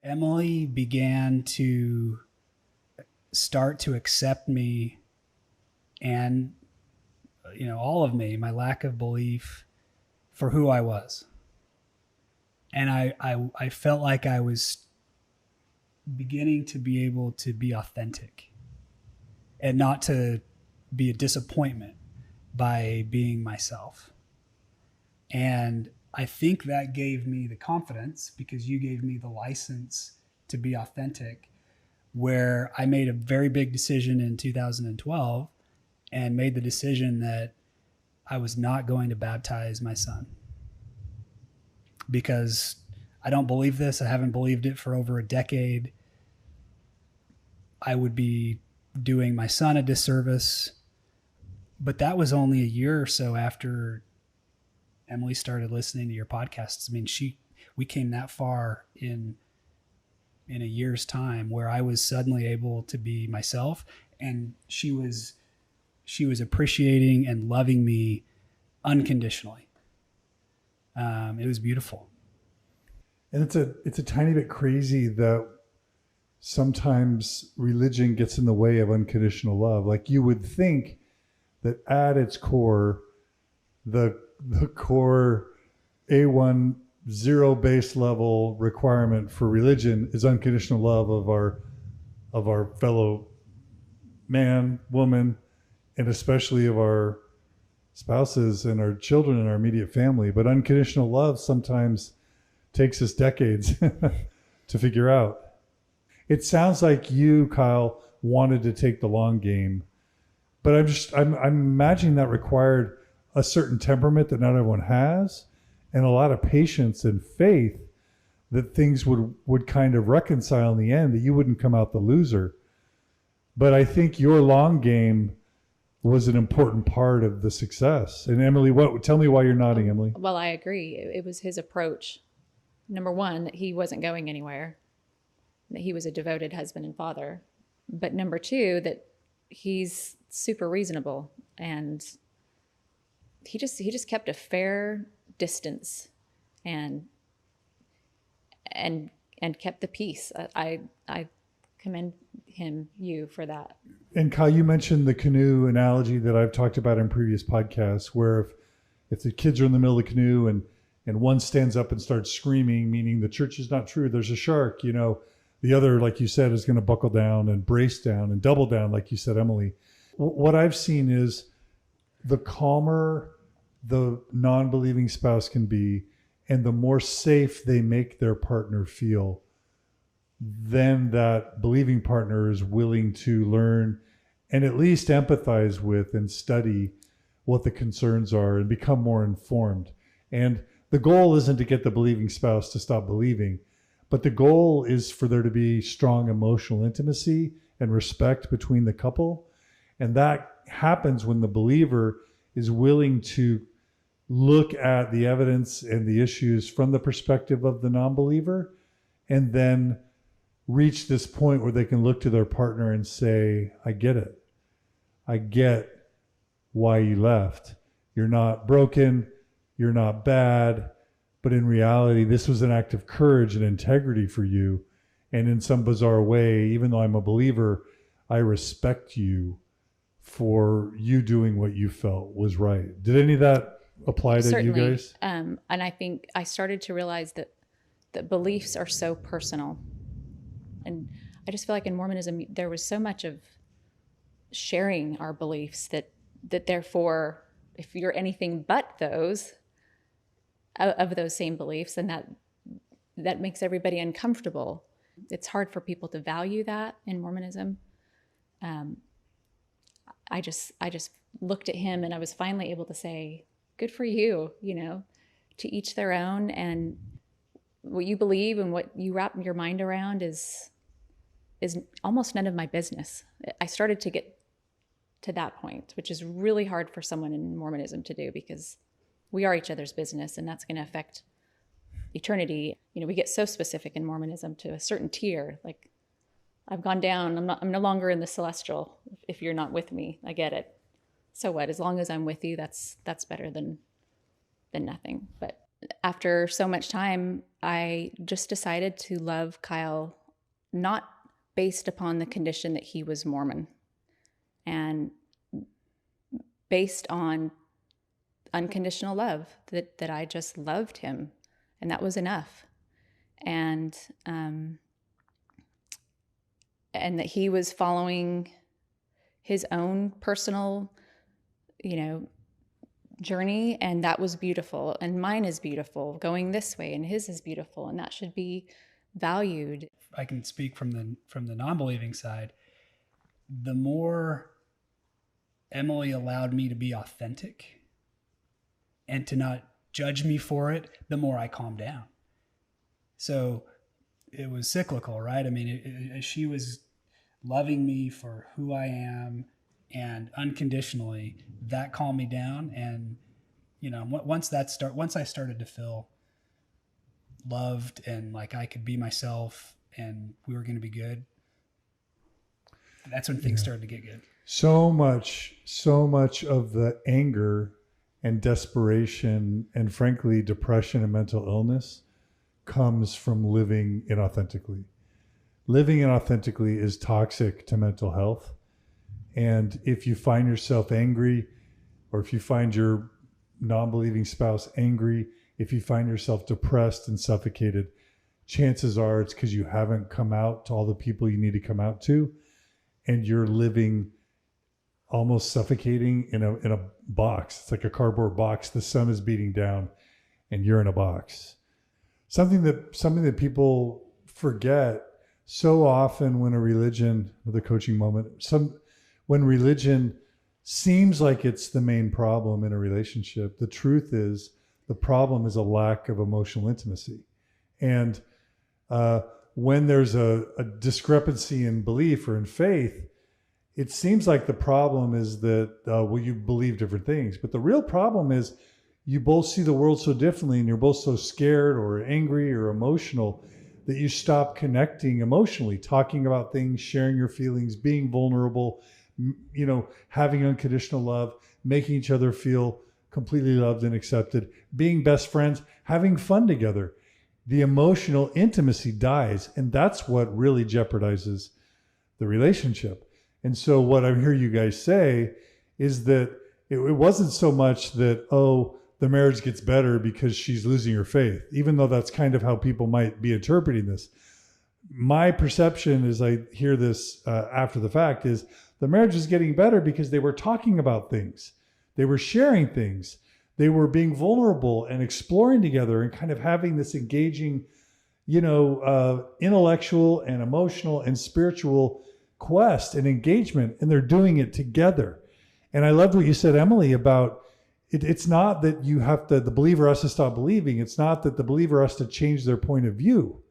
Emily began to start to accept me and, all of me, my lack of belief, for who I was. And I felt like I was beginning to be able to be authentic and not to be a disappointment by being myself. And I think that gave me the confidence, because you gave me the license to be authentic, where I made a very big decision in 2012 and made the decision that I was not going to baptize my son, because I don't believe this. I haven't believed it for over a decade. I would be doing my son a disservice. But that was only a year or so after Emily started listening to your podcasts. I mean, we came that far in a year's time, where I was suddenly able to be myself, and she was appreciating and loving me unconditionally. It was beautiful. And it's a tiny bit crazy that sometimes religion gets in the way of unconditional love. Like, you would think that at its core, the core A1 zero base level requirement for religion is unconditional love of our fellow man, woman, and especially of our spouses and our children and our immediate family. But unconditional love sometimes takes us decades to figure out. It sounds like you, Kyle, wanted to take the long game, but I'm imagining that required a certain temperament that not everyone has, and a lot of patience and faith that things would kind of reconcile in the end, that you wouldn't come out the loser. But I think your long game was an important part of the success. And Emily, tell me why you're nodding, Emily. Well, I agree. It was his approach. Number one, that he wasn't going anywhere, that he was a devoted husband and father. But number two, that he's super reasonable, and he just kept a fair distance and kept the peace. I commend you for that. And Kyle, you mentioned the canoe analogy that I've talked about in previous podcasts, where if the kids are in the middle of the canoe and one stands up and starts screaming, meaning the church is not true, there's a shark, the other, like you said, is going to buckle down and brace down and double down, like you said, Emily. What I've seen is the calmer the non-believing spouse can be, and the more safe they make their partner feel, then that believing partner is willing to learn and at least empathize with and study what the concerns are and become more informed. And the goal isn't to get the believing spouse to stop believing, but the goal is for there to be strong emotional intimacy and respect between the couple. And that happens when the believer is willing to look at the evidence and the issues from the perspective of the non-believer, and then reach this point where they can look to their partner and say, I get it. I get why you left. You're not broken. You're not bad. But in reality, this was an act of courage and integrity for you. And in some bizarre way, even though I'm a believer, I respect you for you doing what you felt was right. Did any of that apply to Certainly. you guys? And I think I started to realize that beliefs are so personal. And I just feel like in Mormonism, there was so much of sharing our beliefs that therefore, if you're anything but those, of those same beliefs, then that makes everybody uncomfortable. It's hard for people to value that in Mormonism. I just looked at him, and I was finally able to say, good for you, to each their own. And what you believe and what you wrap your mind around is almost none of my business. I started to get to that point, which is really hard for someone in Mormonism to do, because we are each other's business, and that's going to affect eternity. We get so specific in Mormonism to a certain tier. Like, I've gone down. I'm no longer in the celestial. If you're not with me, I get it. So what? As long as I'm with you, that's better than nothing. But after so much time, I just decided to love Kyle, not based upon the condition that he was Mormon, and based on unconditional love, that I just loved him, and that was enough. And that he was following his own personal, journey, and that was beautiful, and mine is beautiful going this way, and his is beautiful, and that should be valued. I can speak from the non-believing side. The more Emily allowed me to be authentic and to not judge me for it, the more I calmed down. So it was cyclical, right? I mean, she was loving me for who I am and unconditionally, that calmed me down. And, once I started to feel loved and like I could be myself and we were going to be good, that's when things started to get good. So much of the anger and desperation and frankly depression and mental illness comes from living inauthentically. Living inauthentically is toxic to mental health. And if you find yourself angry, or if you find your non-believing spouse angry, if you find yourself depressed and suffocated, chances are it's because you haven't come out to all the people you need to come out to, and you're living almost suffocating in a box. It's like a cardboard box. The sun is beating down and you're in a box. Something that people forget so often when a religion, the coaching moment, when religion seems like it's the main problem in a relationship, the truth is the problem is a lack of emotional intimacy. And when there's a discrepancy in belief or in faith, it seems like the problem is that, you believe different things. But the real problem is you both see the world so differently, and you're both so scared or angry or emotional that you stop connecting emotionally, talking about things, sharing your feelings, being vulnerable, having unconditional love, making each other feel completely loved and accepted, being best friends, having fun together. The emotional intimacy dies, and that's what really jeopardizes the relationship. And so what I hear you guys say is that it wasn't so much that, the marriage gets better because she's losing her faith, even though that's kind of how people might be interpreting this. My perception as I hear this after the fact is the marriage is getting better because they were talking about things. They were sharing things. They were being vulnerable and exploring together and kind of having this engaging, intellectual and emotional and spiritual quest and engagement, and they're doing it together. And I loved what you said, Emily, about it's not that the believer has to stop believing. It's not that the believer has to change their point of view.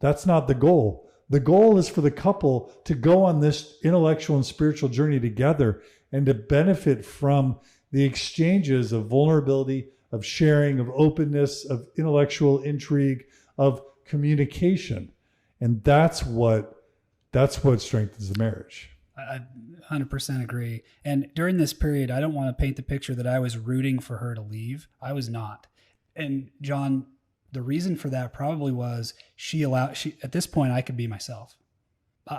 That's not the goal. The goal is for the couple to go on this intellectual and spiritual journey together and to benefit from the exchanges of vulnerability, of sharing, of openness, of intellectual intrigue, of communication. And that's what strengthens the marriage. I 100% agree. And during this period, I don't want to paint the picture that I was rooting for her to leave. I was not. And John, the reason for that probably was at this point, I could be myself.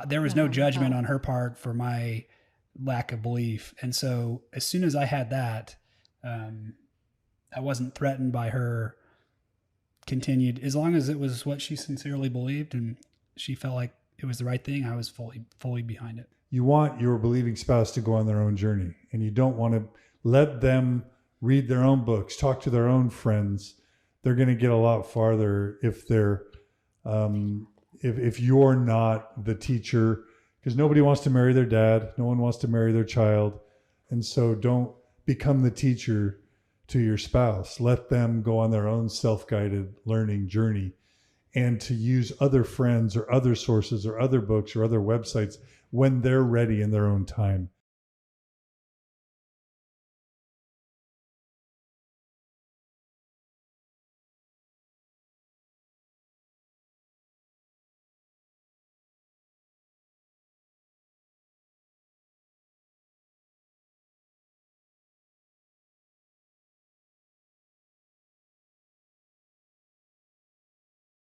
There was no judgment on her part for my lack of belief. And so as soon as I had that, I wasn't threatened by her continued, as long as it was what she sincerely believed and she felt like it was the right thing, I was fully behind it. You want your believing spouse to go on their own journey, and you don't want to let them read their own books, talk to their own friends. They're going to get a lot farther if they're, if you're not the teacher, because nobody wants to marry their dad. No one wants to marry their child. And so don't become the teacher to your spouse. Let them go on their own self-guided learning journey, and to use other friends or other sources or other books or other websites when they're ready in their own time.